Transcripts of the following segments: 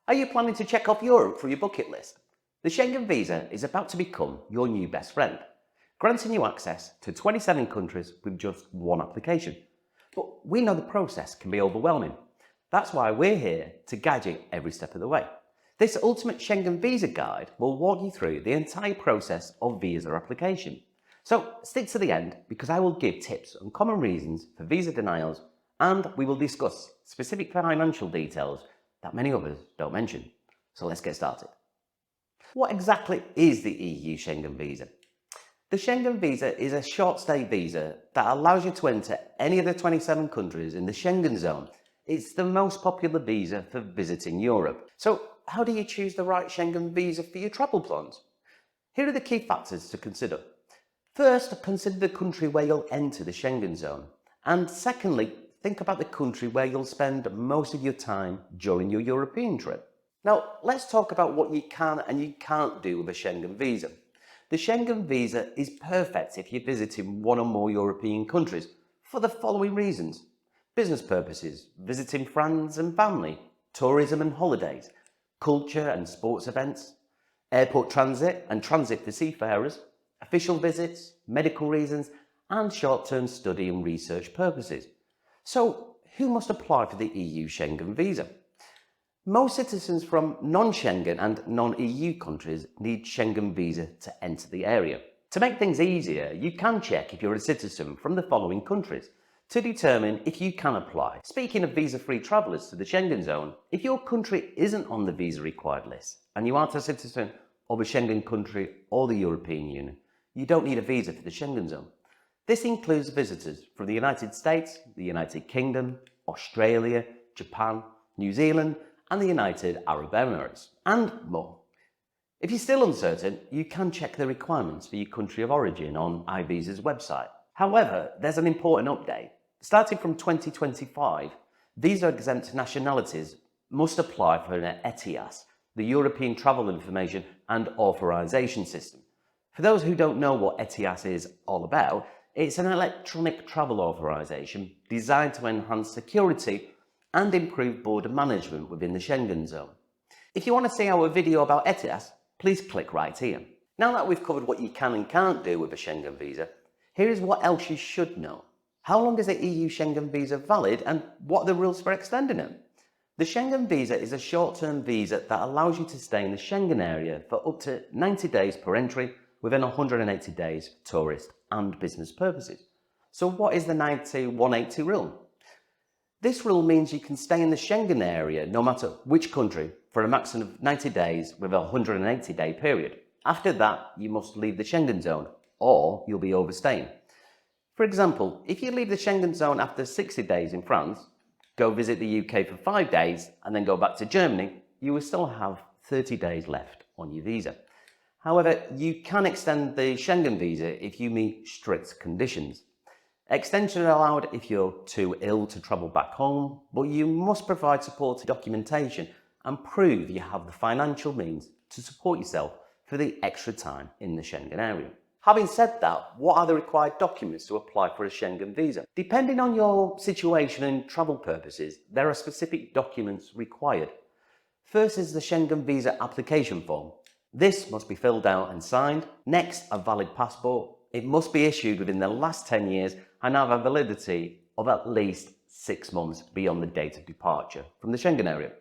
Are you planning to check off Europe for your bucket list? The Schengen Visa is about to become your new best friend, granting you access to 27 countries with just one application. But we know the process can be overwhelming. That's why we're here to guide you every step of the way. This ultimate Schengen Visa guide will walk you through the entire process of visa application. So stick to the end because I will give tips on common reasons for visa denials, and we will discuss specific financial details that many others don't mention. So let's get started. What exactly is the EU Schengen Visa? The Schengen Visa is a short stay visa that allows you to enter any of the 27 countries in the Schengen zone. It's the most popular visa for visiting Europe. So how do you choose the right Schengen visa for your travel plans? Here are the key factors to consider. First, consider the country where you'll enter the Schengen zone. And secondly, think about the country where you'll spend most of your time during your European trip. Now, let's talk about what you can and you can't do with a Schengen visa. The Schengen visa is perfect if you're visiting one or more European countries for the following reasons: business purposes, visiting friends and family, tourism and holidays, culture and sports events, airport transit and transit for seafarers, official visits, medical reasons, and short-term study and research purposes. So, who must apply for the EU Schengen visa? Most citizens from non-Schengen and non-EU countries need Schengen visa to enter the area. To make things easier, you can check if you're a citizen from the following countries to determine if you can apply. Speaking of visa-free travellers to the Schengen zone, if your country isn't on the visa required list and you aren't a citizen of a Schengen country or the European Union, you don't need a visa for the Schengen zone. This includes visitors from the United States, the United Kingdom, Australia, Japan, New Zealand, and the United Arab Emirates, and more. If you're still uncertain, you can check the requirements for your country of origin on iVisa's website. However, there's an important update. Starting from 2025, visa-exempt nationalities must apply for an ETIAS, the European Travel Information and Authorization System. For those who don't know what ETIAS is all about, it's an electronic travel authorization designed to enhance security and improve border management within the Schengen zone. If you want to see our video about ETIAS, please click right here. Now that we've covered what you can and can't do with a Schengen visa, here is what else you should know. How long is the EU Schengen visa valid and what are the rules for extending it? The Schengen visa is a short-term visa that allows you to stay in the Schengen area for up to 90 days per entry within 180 days for tourist and business purposes. So what is the 90-180 rule? This rule means you can stay in the Schengen area no matter which country for a maximum of 90 days with a 180-day period. After that, you must leave the Schengen zone or you'll be overstaying. For example, if you leave the Schengen zone after 60 days in France, go visit the UK for 5 days and then go back to Germany, you will still have 30 days left on your visa. However, you can extend the Schengen visa if you meet strict conditions. Extension are allowed if you're too ill to travel back home, but you must provide supporting documentation and prove you have the financial means to support yourself for the extra time in the Schengen area. Having said that, what are the required documents to apply for a Schengen visa? Depending on your situation and travel purposes, there are specific documents required. First is the Schengen visa application form. This must be filled out and signed. Next, a valid passport. It must be issued within the last 10 years and have a validity of at least 6 months beyond the date of departure from the Schengen area.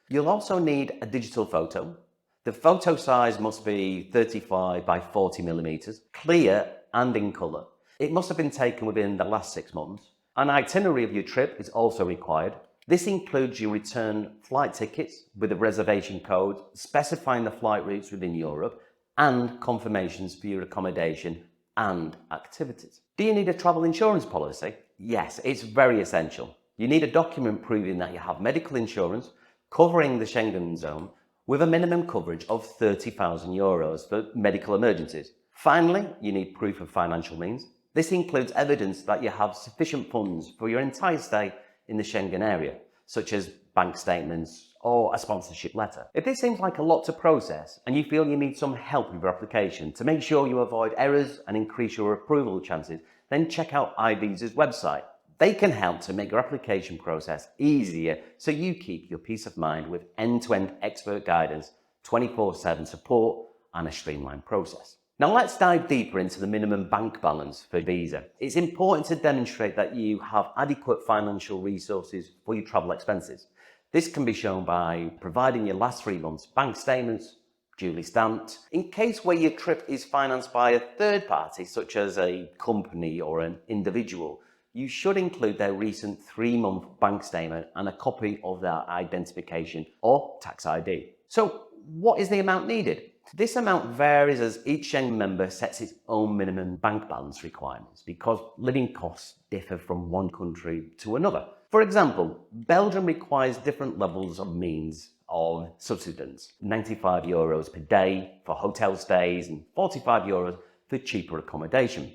You'll also need a digital photo. The photo size must be 35 by 40 millimeters, clear and in colour. It must have been taken within the last 6 months. An itinerary of your trip is also required. This includes your return flight tickets with a reservation code specifying the flight routes within Europe and confirmations for your accommodation and activities. Do you need a travel insurance policy? Yes, it's very essential. You need a document proving that you have medical insurance covering the Schengen zone with a minimum coverage of €30,000 for medical emergencies. Finally, you need proof of financial means. This includes evidence that you have sufficient funds for your entire stay in the Schengen area, such as bank statements or a sponsorship letter. If this seems like a lot to process and you feel you need some help with your application to make sure you avoid errors and increase your approval chances, then check out iVisa's website. They can help to make your application process easier so you keep your peace of mind with end-to-end expert guidance, 24/7 support, and a streamlined process. Now let's dive deeper into the minimum bank balance for Visa. It's important to demonstrate that you have adequate financial resources for your travel expenses. This can be shown by providing your last 3 months' bank statements, duly stamped. In case where your trip is financed by a third party, such as a company or an individual, you should include their recent 3-month bank statement and a copy of their identification or tax ID. So what is the amount needed? This amount varies as each Schengen member sets its own minimum bank balance requirements because living costs differ from one country to another. For example, Belgium requires different levels of means of subsistence, €95 per day for hotel stays and €45 for cheaper accommodation.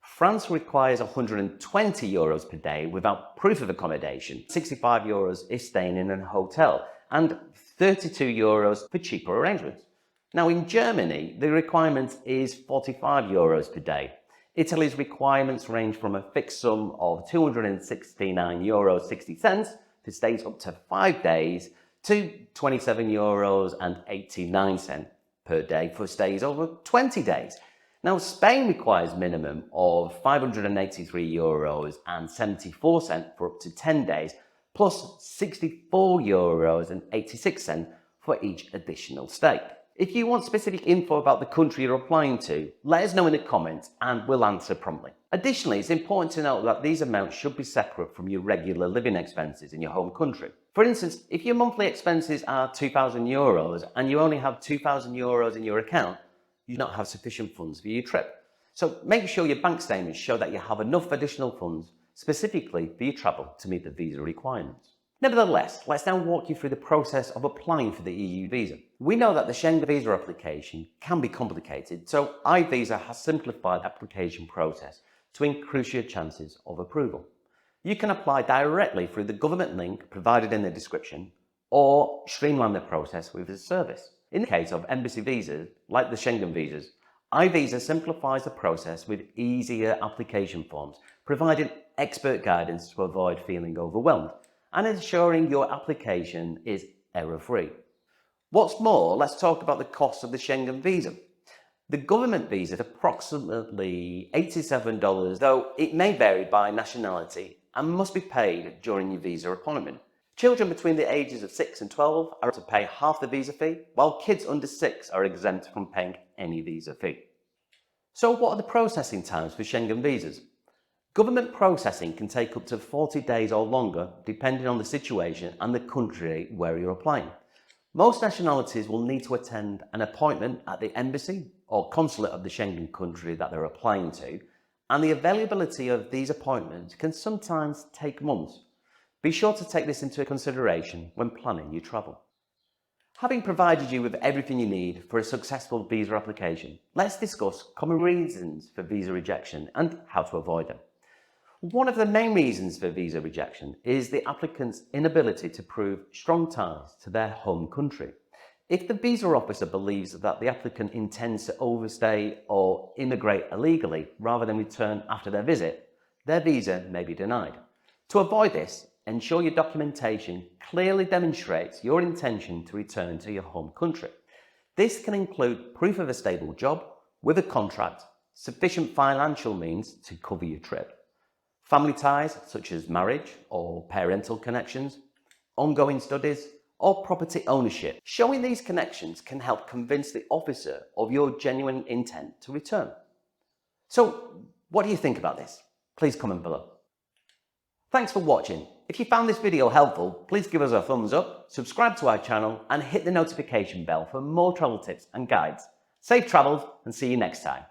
France requires €120 per day without proof of accommodation, €65 if staying in a hotel, and €32 for cheaper arrangements. Now in Germany, the requirement is €45 per day. Italy's requirements range from a fixed sum of €269.60 for stays up to 5 days to €27.89 per day for stays over 20 days. Now, Spain requires minimum of €583.74 for up to 10 days, plus €64.86 for each additional stay. If you want specific info about the country you're applying to, let us know in the comments and we'll answer promptly. Additionally, it's important to note that these amounts should be separate from your regular living expenses in your home country. For instance, if your monthly expenses are €2,000 and you only have €2,000 in your account, you don't have sufficient funds for your trip. So make sure your bank statements show that you have enough additional funds specifically for your travel to meet the visa requirements. Nevertheless, let's now walk you through the process of applying for the EU visa. We know that the Schengen visa application can be complicated, so iVisa has simplified the application process to increase your chances of approval. You can apply directly through the government link provided in the description or streamline the process with a service. In the case of embassy visas, like the Schengen visas, iVisa simplifies the process with easier application forms, providing expert guidance to avoid feeling overwhelmed and ensuring your application is error-free. What's more, let's talk about the cost of the Schengen visa. The government visa is approximately $87, though it may vary by nationality and must be paid during your visa appointment. Children between the ages of 6 and 12 are to pay half the visa fee, while kids under 6 are exempt from paying any visa fee. So what are the processing times for Schengen visas? Government processing can take up to 40 days or longer, depending on the situation and the country where you're applying. Most nationalities will need to attend an appointment at the embassy or consulate of the Schengen country that they're applying to, and the availability of these appointments can sometimes take months. Be sure to take this into consideration when planning your travel. Having provided you with everything you need for a successful visa application, let's discuss common reasons for visa rejection and how to avoid them. One of the main reasons for visa rejection is the applicant's inability to prove strong ties to their home country. If the visa officer believes that the applicant intends to overstay or immigrate illegally rather than return after their visit, their visa may be denied. To avoid this, ensure your documentation clearly demonstrates your intention to return to your home country. This can include proof of a stable job with a contract, sufficient financial means to cover your trip, family ties such as marriage or parental connections, ongoing studies, or property ownership. Showing these connections can help convince the officer of your genuine intent to return. So, what do you think about this? Please comment below. Thanks for watching. If you found this video helpful, please give us a thumbs up, subscribe to our channel, and hit the notification bell for more travel tips and guides. Safe travels, and see you next time.